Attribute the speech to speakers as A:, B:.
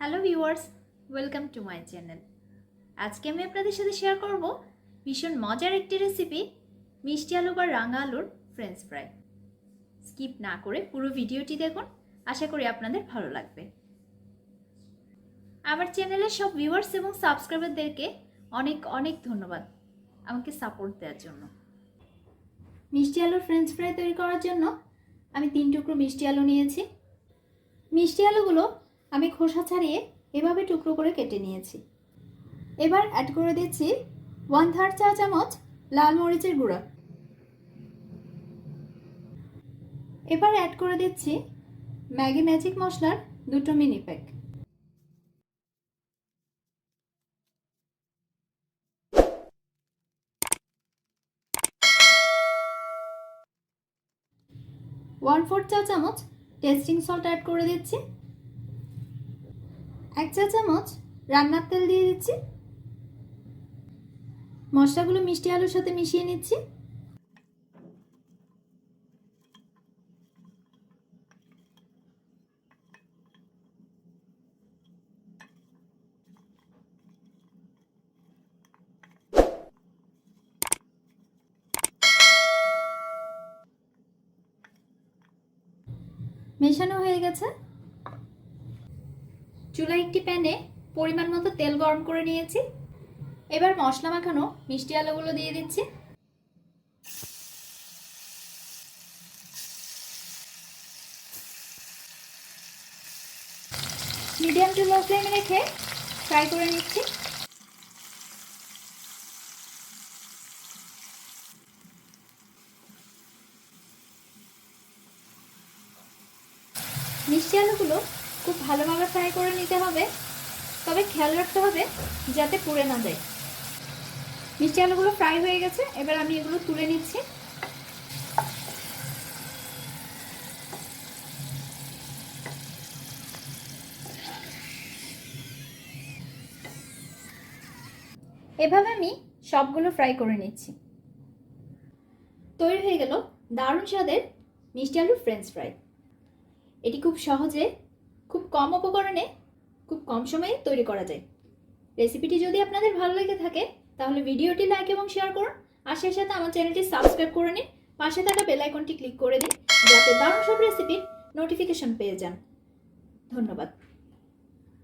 A: Hello viewers, welcome to my channel. আজকে আমি আপনাদের সাথে শেয়ার করব ভীষণ মজার একটি রেসিপি, মিষ্টি আলু বা রাঙা আলুর ফ্রেঞ্চ ফ্রাই। স্কিপ না করে পুরো ভিডিওটি দেখুন, আশা করি আপনাদের ভালো লাগবে। আমার চ্যানেলের সব ভিউয়ার্স এবং সাবস্ক্রাইবারদেরকে অনেক অনেক ধন্যবাদ আমাকে সাপোর্ট দেওয়ার জন্য। মিষ্টি আলুর ফ্রেঞ্চ ফ্রাই তৈরি করার জন্য আমি 3 টুকরো মিষ্টি আলু নিয়েছি। মিষ্টি আলুগুলো আমি খোসা ছাড়িয়ে এভাবে টুকরো করে কেটে নিয়েছি। এবার অ্যাড করে দিচ্ছি 1/3 চা চামচ লাল মরিচের গুঁড়া। এবার অ্যাড করে দিচ্ছি ম্যাগি ম্যাজিক মশলার 2টো মিনি প্যাক। ওয়ান 4 চা চামচ টেস্টিং সল্ট অ্যাড করে দিচ্ছি। 1 চা চামচ রান্নার তেল দিয়ে দিচ্ছি। মশলাগুলো মিষ্টি আলুর সাথে মিশিয়ে নিচ্ছি। মেশানো হয়ে গেছে। চুলায় একটি প্যানে পরিমাণ মতো তেল গরম করে নিয়েছি। এবার মশলা মাখানো মিষ্টি আলুগুলো দিয়ে দিচ্ছি। মিডিয়াম টু লো ফ্লেমে রেখে ফ্রাই করে নিচ্ছি। মিষ্টি আলুগুলো খুব ভালোভাবে ফ্রাই করে নিতে হবে, তবে খেয়াল রাখতে হবে যাতে পুড়ে না যায়। মিষ্টি আলুগুলো ফ্রাই হয়ে গেছে, এবার আমি এগুলো তুলে নিচ্ছি। এভাবে আমি সবগুলো ফ্রাই করে নিচ্ছি। তৈরি হয়ে গেল দারুণ স্বাদের মিষ্টি আলুর ফ্রেঞ্চ ফ্রাই। এটি খুব সহজে, খুব কম উপকরণে, খুব কম সময়ে তৈরি করা যায়। রেসিপিটি যদি আপনাদের ভালো লেগে থাকে তাহলে ভিডিওটি লাইক এবং শেয়ার করুন। আর সেই সাথে আমার চ্যানেলটি সাবস্ক্রাইব করে নিন। পাশে থাকা বেল আইকনটি ক্লিক করে দিন যাতে দারুণ সব রেসিপির নোটিফিকেশন পেয়ে যান। ধন্যবাদ।